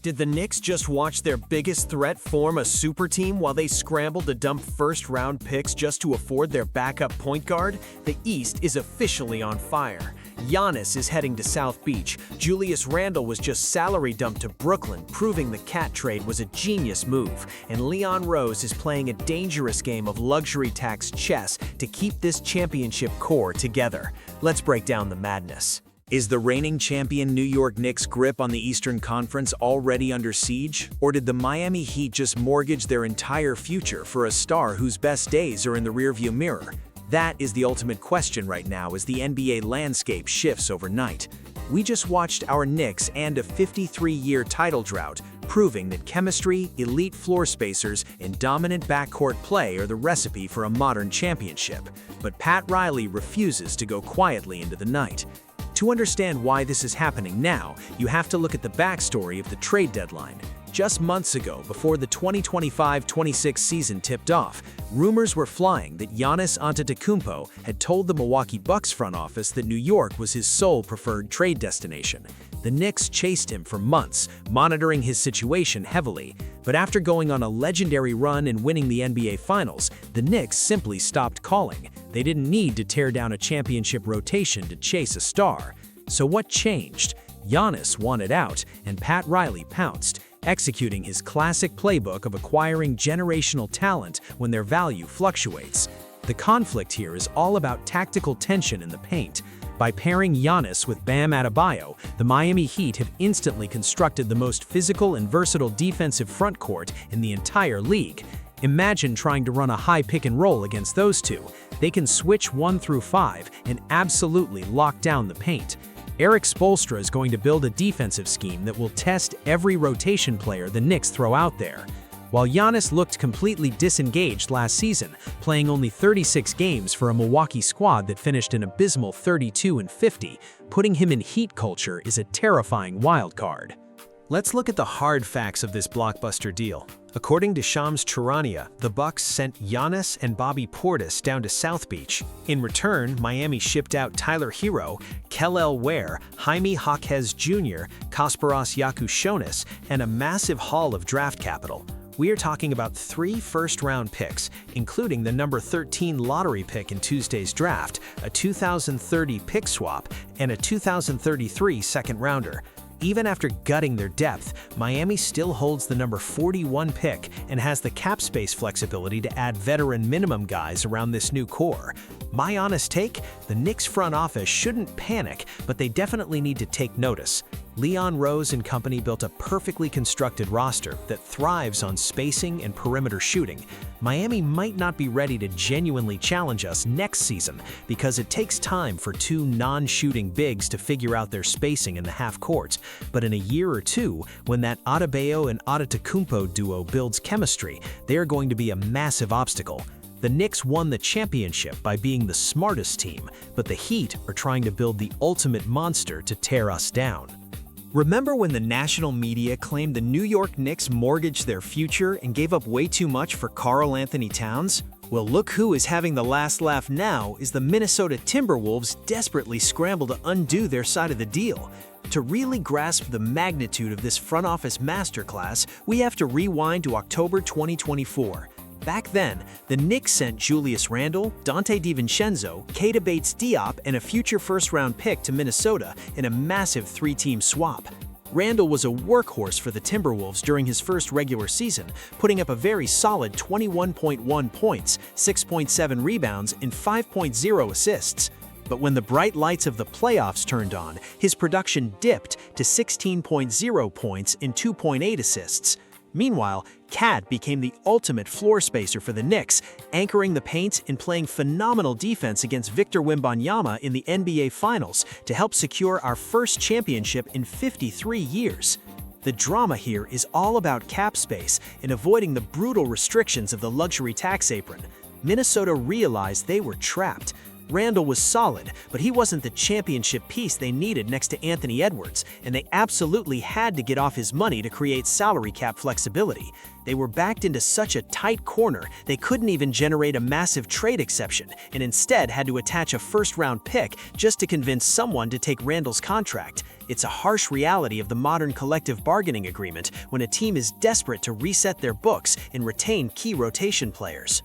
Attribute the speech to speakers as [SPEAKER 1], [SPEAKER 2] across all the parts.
[SPEAKER 1] Did the Knicks just watch their biggest threat form a super team while they scrambled to dump first-round picks just to afford their backup point guard? The East is officially on fire. Giannis is heading to South Beach. Julius Randle was just salary dumped to Brooklyn, proving the Cat trade was a genius move. And Leon Rose is playing a dangerous game of luxury tax chess to keep this championship core together. Let's break down the madness.
[SPEAKER 2] Is the reigning champion New York Knicks' grip on the Eastern Conference already under siege? Or did the Miami Heat just mortgage their entire future for a star whose best days are in the rearview mirror? That is the ultimate question right now as the NBA landscape shifts overnight. We just watched our Knicks end a 53-year title drought, proving that chemistry, elite floor spacers, and dominant backcourt play are the recipe for a modern championship. But Pat Riley refuses to go quietly into the night. To understand why this is happening now, you have to look at the backstory of the trade deadline. Just months ago, before the 2025-26 season tipped off, rumors were flying that Giannis Antetokounmpo had told the Milwaukee Bucks front office that New York was his sole preferred trade destination. The Knicks chased him for months, monitoring his situation heavily. But after going on a legendary run and winning the NBA Finals, the Knicks simply stopped calling. They didn't need to tear down a championship rotation to chase a star. So what changed? Giannis wanted out, and Pat Riley pounced, executing his classic playbook of acquiring generational talent when their value fluctuates. The conflict here is all about tactical tension in the paint. By pairing Giannis with Bam Adebayo, the Miami Heat have instantly constructed the most physical and versatile defensive frontcourt in the entire league. Imagine trying to run a high pick and roll against those two. They can switch 1 through 5 and absolutely lock down the paint. Eric Spoelstra is going to build a defensive scheme that will test every rotation player the Knicks throw out there. While Giannis looked completely disengaged last season, playing only 36 games for a Milwaukee squad that finished an abysmal 32-50, putting him in Heat culture is a terrifying wild card.
[SPEAKER 1] Let's look at the hard facts of this blockbuster deal. According to Shams Charania, the Bucks sent Giannis and Bobby Portis down to South Beach. In return, Miami shipped out Tyler Hero, Kel'el Ware, Jaime Jaquez Jr., Kasparas Yakushonis, and a massive haul of draft capital. We are talking about 3 first-round picks, including the number 13 lottery pick in Tuesday's draft, a 2030 pick swap, and a 2033 second-rounder. Even after gutting their depth, Miami still holds the number 41 pick and has the cap space flexibility to add veteran minimum guys around this new core. My honest take, the Knicks front office shouldn't panic, but they definitely need to take notice. Leon Rose and company built a perfectly constructed roster that thrives on spacing and perimeter shooting. Miami might not be ready to genuinely challenge us next season because it takes time for 2 non-shooting bigs to figure out their spacing in the half court. But in a year or two, when that Adebayo and Antetokounmpo duo builds chemistry, they are going to be a massive obstacle. The Knicks won the championship by being the smartest team, but the Heat are trying to build the ultimate monster to tear us down. Remember when the national media claimed the New York Knicks mortgaged their future and gave up way too much for Karl-Anthony Towns? Well, look who is having the last laugh now as the Minnesota Timberwolves desperately scramble to undo their side of the deal. To really grasp the magnitude of this front office masterclass, we have to rewind to October 2024. Back then, the Knicks sent Julius Randle, Dante DiVincenzo, Keita Bates-Diop, and a future first-round pick to Minnesota in a massive 3-team swap. Randle was a workhorse for the Timberwolves during his first regular season, putting up a very solid 21.1 points, 6.7 rebounds, and 5.0 assists. But when the bright lights of the playoffs turned on, his production dipped to 16.0 points and 2.8 assists. Meanwhile, Cat became the ultimate floor spacer for the Knicks, anchoring the paint and playing phenomenal defense against Victor Wembanyama in the NBA Finals to help secure our first championship in 53 years. The drama here is all about cap space and avoiding the brutal restrictions of the luxury tax apron. Minnesota realized they were trapped. Randle was solid, but he wasn't the championship piece they needed next to Anthony Edwards, and they absolutely had to get off his money to create salary cap flexibility. They were backed into such a tight corner, they couldn't even generate a massive trade exception, and instead had to attach a first-round pick just to convince someone to take Randle's contract. It's a harsh reality of the modern collective bargaining agreement when a team is desperate to reset their books and retain key rotation players.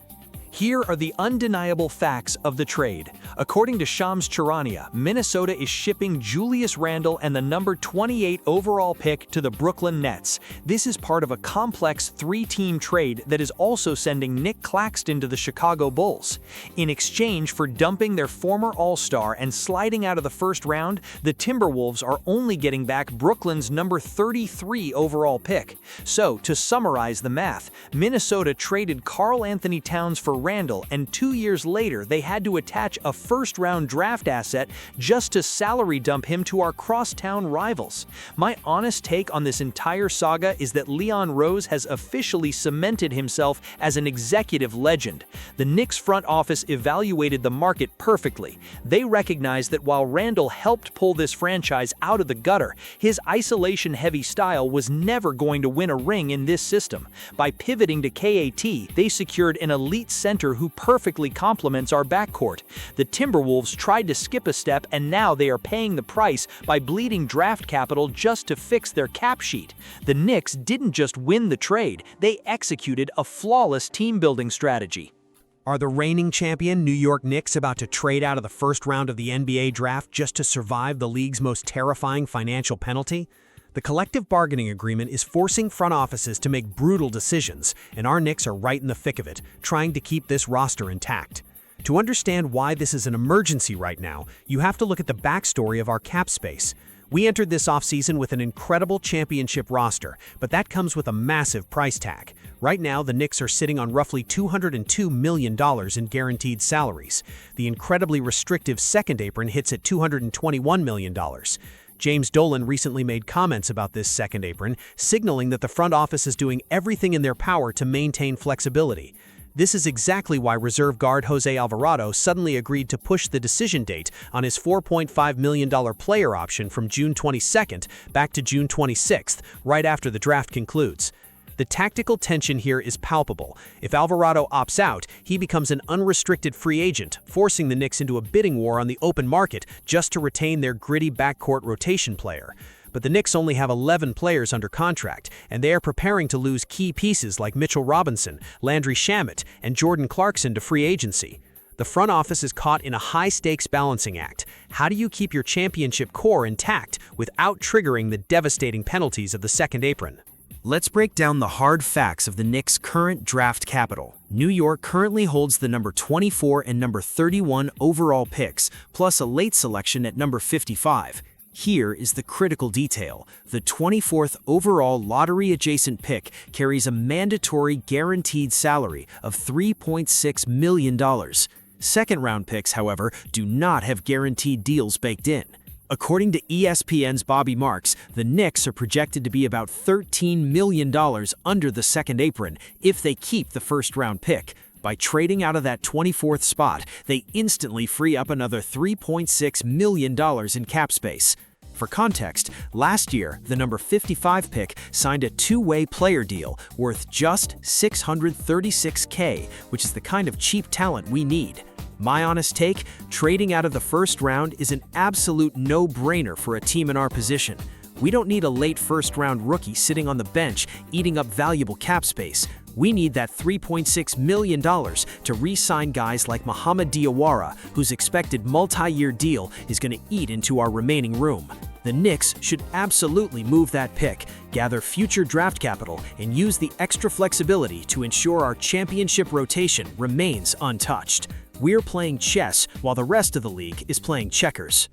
[SPEAKER 2] Here are the undeniable facts of the trade. According to Shams Charania, Minnesota is shipping Julius Randle and the number 28 overall pick to the Brooklyn Nets. This is part of a complex three-team trade that is also sending Nick Claxton to the Chicago Bulls. In exchange for dumping their former All-Star and sliding out of the first round, the Timberwolves are only getting back Brooklyn's number 33 overall pick. So, to summarize the math, Minnesota traded Karl-Anthony Towns for Randle, and 2 years later they had to attach a first-round draft asset just to salary dump him to our crosstown rivals. My honest take on this entire saga is that Leon Rose has officially cemented himself as an executive legend. The Knicks front office evaluated the market perfectly. They recognized that while Randle helped pull this franchise out of the gutter, his isolation-heavy style was never going to win a ring in this system. By pivoting to KAT, they secured an elite center who perfectly complements our backcourt. The Timberwolves tried to skip a step, and now they are paying the price by bleeding draft capital just to fix their cap sheet. The Knicks didn't just win the trade, they executed a flawless team-building strategy.
[SPEAKER 1] Are the reigning champion New York Knicks about to trade out of the first round of the NBA draft just to survive the league's most terrifying financial penalty? The collective bargaining agreement is forcing front offices to make brutal decisions, and our Knicks are right in the thick of it, trying to keep this roster intact. To understand why this is an emergency right now, you have to look at the backstory of our cap space. We entered this offseason with an incredible championship roster, but that comes with a massive price tag. Right now, the Knicks are sitting on roughly $202 million in guaranteed salaries. The incredibly restrictive second apron hits at $221 million. James Dolan recently made comments about this second apron, signaling that the front office is doing everything in their power to maintain flexibility. This is exactly why reserve guard Jose Alvarado suddenly agreed to push the decision date on his $4.5 million player option from June 22nd back to June 26th, right after the draft concludes. The tactical tension here is palpable. If Alvarado opts out, he becomes an unrestricted free agent, forcing the Knicks into a bidding war on the open market just to retain their gritty backcourt rotation player. But the Knicks only have 11 players under contract, and they are preparing to lose key pieces like Mitchell Robinson, Landry Shamet, and Jordan Clarkson to free agency. The front office is caught in a high-stakes balancing act. How do you keep your championship core intact without triggering the devastating penalties of the second apron?
[SPEAKER 2] Let's break down the hard facts of the Knicks' current draft capital. New York currently holds the number 24 and number 31 overall picks, plus a late selection at number 55. Here is the critical detail. The 24th overall lottery-adjacent pick carries a mandatory guaranteed salary of $3.6 million. Second-round picks, however, do not have guaranteed deals baked in. According to ESPN's Bobby Marks, the Knicks are projected to be about $13 million under the second apron if they keep the first-round pick. By trading out of that 24th spot, they instantly free up another $3.6 million in cap space. For context, last year, the number 55 pick signed a two-way player deal worth just $636K, which is the kind of cheap talent we need. My honest take, trading out of the first round is an absolute no-brainer for a team in our position. We don't need a late first-round rookie sitting on the bench eating up valuable cap space. We need that $3.6 million to re-sign guys like Mohamed Diawara, whose expected multi-year deal is going to eat into our remaining room. The Knicks should absolutely move that pick, gather future draft capital, and use the extra flexibility to ensure our championship rotation remains untouched. We're playing chess while the rest of the league is playing checkers.